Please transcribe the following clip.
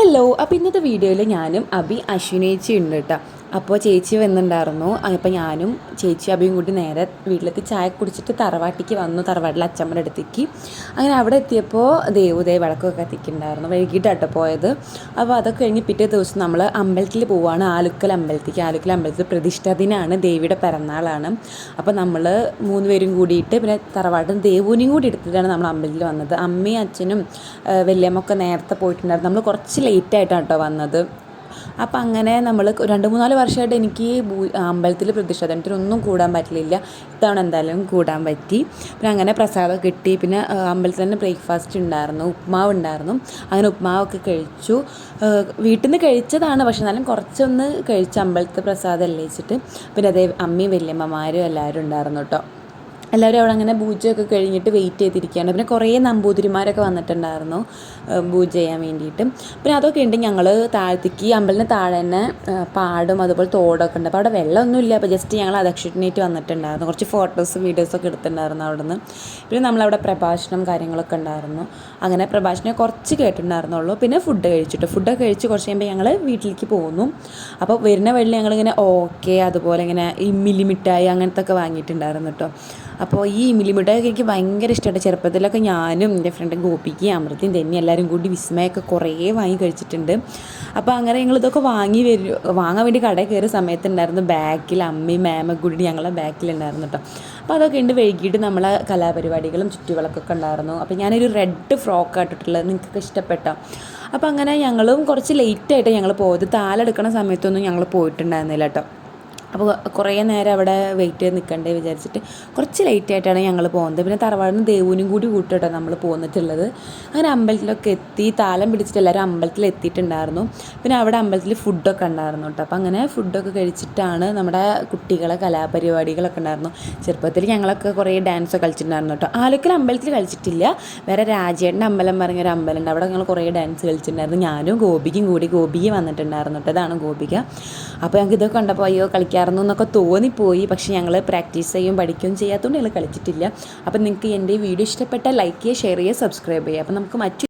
Hello. അപ്പോൾ ഇന്നത്തെ വീഡിയോയിൽ ഞാനും അബി അശ്വിനേച്ചി ഉണ്ട് കേട്ടോ. അപ്പോൾ ചേച്ചി വന്നിട്ടുണ്ടായിരുന്നു. അപ്പോൾ ഞാനും ചേച്ചി അബിയും കൂടി നേരെ വീട്ടിലേക്ക് ചായ കുടിച്ചിട്ട് തറവാട്ടിക്ക് വന്നു. തറവാട്ടിലെ അച്ചമ്മയുടെ അടുത്തേക്ക് അങ്ങനെ അവിടെ എത്തിയപ്പോൾ ദേവുദയ വിളക്കൊക്കെ കത്തിക്കുന്നുണ്ടായിരുന്നു. വൈകിട്ടാട്ടോ പോയത്. അപ്പോൾ അതൊക്കെ കഴിഞ്ഞ് പിറ്റേ ദിവസം നമ്മൾ അമ്പലത്തിൽ പോവുകയാണ്. ആലുക്കൽ അമ്പലത്തിൽ പ്രതിഷ്ഠാ ദിനമാണ്, ദേവിയുടെ പിറന്നാളാണ്. അപ്പോൾ നമ്മൾ 3 പേരും കൂടിയിട്ട് പിന്നെ തറവാട്ടും ദേവുവിനെയും കൂടി എടുത്തിട്ടാണ് നമ്മൾ അമ്പലത്തിൽ വന്നത്. അമ്മയും അച്ഛനും വല്യമ്മൊക്കെ നേരത്തെ പോയിട്ടുണ്ടായിരുന്നു. നമ്മൾ കുറച്ച് ലേറ്റായിട്ടാണ് കേട്ടോ വന്നത്. അപ്പം അങ്ങനെ നമ്മൾ 2-3 വർഷമായിട്ട് എനിക്ക് അമ്പലത്തിൽ പ്രതിഷ്ഠാദിനത്തിനൊന്നും കൂടാൻ പറ്റില്ല. ഇത്തവണ എന്തായാലും കൂടാൻ പറ്റി. പിന്നെ അങ്ങനെ പ്രസാദം കിട്ടി. പിന്നെ അമ്പലത്തിൽ തന്നെ ബ്രേക്ക്ഫാസ്റ്റ് ഉണ്ടായിരുന്നു, ഉപ്മാവ് ഉണ്ടായിരുന്നു. അങ്ങനെ ഉപ്മാവൊക്കെ കഴിച്ചു. വീട്ടിൽ നിന്ന് കഴിച്ചതാണ്, പക്ഷെ എന്നാലും കുറച്ചൊന്ന് കഴിച്ച് അമ്പലത്തെ പ്രസാദം അല്ലേ വെച്ചിട്ട്. പിന്നെ അതേ അമ്മയും വല്യമ്മമാരും എല്ലാവരും ഉണ്ടായിരുന്നു കേട്ടോ. എല്ലാവരും അവിടെ അങ്ങനെ പൂജയൊക്കെ കഴിഞ്ഞിട്ട് വെയിറ്റ് ചെയ്തിരിക്കുകയാണ്. പിന്നെ കുറേ നമ്പൂതിരിമാരൊക്കെ വന്നിട്ടുണ്ടായിരുന്നു പൂജ ചെയ്യാൻ വേണ്ടിയിട്ട്. പിന്നെ അതൊക്കെ ഉണ്ട്. ഞങ്ങൾ താഴത്തേക്ക് അമ്പലത്തിന് താഴെ തന്നെ പാടും അതുപോലെ തോടൊക്കെ ഉണ്ട്. അപ്പോൾ അവിടെ വെള്ളമൊന്നുമില്ല. അപ്പോൾ ജസ്റ്റ് ഞങ്ങൾ അദക്ഷിണേറ്റ് വന്നിട്ടുണ്ടായിരുന്നു. കുറച്ച് ഫോട്ടോസും വീഡിയോസൊക്കെ എടുത്തിട്ടുണ്ടായിരുന്നു അവിടെ നിന്ന്. പിന്നെ നമ്മളവിടെ പ്രഭാഷണം കാര്യങ്ങളൊക്കെ ഉണ്ടായിരുന്നു. അങ്ങനെ പ്രഭാഷണം കുറച്ച് കേട്ടിട്ടുണ്ടായിരുന്നുള്ളൂ. പിന്നെ ഫുഡൊക്കെ കഴിച്ച് കുറച്ച് കഴിയുമ്പോൾ ഞങ്ങൾ വീട്ടിലേക്ക് പോകുന്നു. അപ്പോൾ വരുന്ന വഴിയിൽ ഞങ്ങളിങ്ങനെ അതുപോലെ ഇങ്ങനെ ഈ മിഠായി അങ്ങനത്തെ ഒക്കെ വാങ്ങിയിട്ടുണ്ടായിരുന്നു കേട്ടോ. അപ്പോൾ ഈ മിഠായിയൊക്കെ എനിക്ക് ഭയങ്കര ഇഷ്ടമാണ്. ചെറുപ്പത്തിലൊക്കെ ഞാനും എൻ്റെ ഫ്രണ്ട് ഗോപിക്ക്, അമൃതയും തെന്നി എല്ലാവരും കൂടി വിസ്മയൊക്കെ കുറേ വാങ്ങി കഴിച്ചിട്ടുണ്ട്. അപ്പോൾ അങ്ങനെ ഞങ്ങളിതൊക്കെ വാങ്ങാൻ വേണ്ടി കടയിൽ കയറിയ സമയത്തുണ്ടായിരുന്നു ബാക്കിൽ അമ്മയും മേമൊക്കെ കൂടി ഞങ്ങളെ ബാക്കിലുണ്ടായിരുന്നു കേട്ടോ. അപ്പോൾ അതൊക്കെ ഉണ്ട്. വൈകിട്ട് നമ്മളെ കലാപരിപാടികളും ചുറ്റുവിളക്കൊക്കെ ഉണ്ടായിരുന്നു. അപ്പോൾ ഞാനൊരു റെഡ് ഫ്രോക്ക് ഇട്ടിട്ടുള്ളത്, നിങ്ങൾക്കൊക്കെ ഇഷ്ടപ്പെട്ടോ? അപ്പോൾ അങ്ങനെ ഞങ്ങളും കുറച്ച് ലേറ്റായിട്ട് ഞങ്ങൾ പോയത്. താലെടുക്കണ സമയത്തൊന്നും ഞങ്ങൾ പോയിട്ടുണ്ടായിരുന്നില്ല കേട്ടോ. അപ്പോൾ കുറേ നേരം അവിടെ വെയിറ്റ് ചെയ്ത് നിൽക്കണ്ടേ വിചാരിച്ചിട്ട് കുറച്ച് ലേറ്റായിട്ടാണ് ഞങ്ങൾ പോകുന്നത്. പിന്നെ തറവാടിന് ദേവുവിനും കൂടി കൂട്ടിയിട്ടാണ് നമ്മൾ പോന്നിട്ടുള്ളത്. അങ്ങനെ അമ്പലത്തിലൊക്കെ എത്തി. താലം പിടിച്ചിട്ട് എല്ലാവരും അമ്പലത്തിൽ എത്തിയിട്ടുണ്ടായിരുന്നു. പിന്നെ അവിടെ അമ്പലത്തിൽ ഫുഡൊക്കെ ഉണ്ടായിരുന്നു കേട്ടോ. അപ്പോൾ അങ്ങനെ ഫുഡൊക്കെ കഴിച്ചിട്ടാണ് നമ്മുടെ കുട്ടികളെ കലാപരിപാടികളൊക്കെ ഉണ്ടായിരുന്നു. ചെറുപ്പത്തിൽ ഞങ്ങളൊക്കെ കുറേ ഡാൻസൊക്കെ കളിച്ചിട്ടുണ്ടായിരുന്നു കേട്ടോ. ആലുക്കൽ അമ്പലത്തിൽ കളിച്ചിട്ടില്ല, വേറെ രാജേട്ടൻ്റെ അമ്പലം പറഞ്ഞൊരു അമ്പലമുണ്ട്, അവിടെ ഞങ്ങൾ കുറേ ഡാൻസ് കളിച്ചിട്ടുണ്ടായിരുന്നു. ഞാനും ഗോപിക്കും കൂടി. ഗോപിക വന്നിട്ടുണ്ടായിരുന്നു കേട്ടോ. ഇതാണ് ഗോപിക. അപ്പോൾ ഞങ്ങൾക്ക് ഇതൊക്കെ കണ്ടപ്പോൾ അയ്യോ കളിക്കാറുണ്ട് എന്നൊക്കെ തോന്നിപ്പോയി. പക്ഷേ ഞങ്ങൾ പ്രാക്ടീസ് ചെയ്യും പഠിക്കുകയും ചെയ്യാത്തതുകൊണ്ട് ഞങ്ങൾ കളിച്ചിട്ടില്ല. അപ്പം നിങ്ങൾക്ക് എൻ്റെ വീഡിയോ ഇഷ്ടപ്പെട്ടാൽ ലൈക്ക് ചെയ്യുക, ഷെയർ ചെയ്യുക, സബ്സ്ക്രൈബ് ചെയ്യുക. അപ്പം നമുക്ക്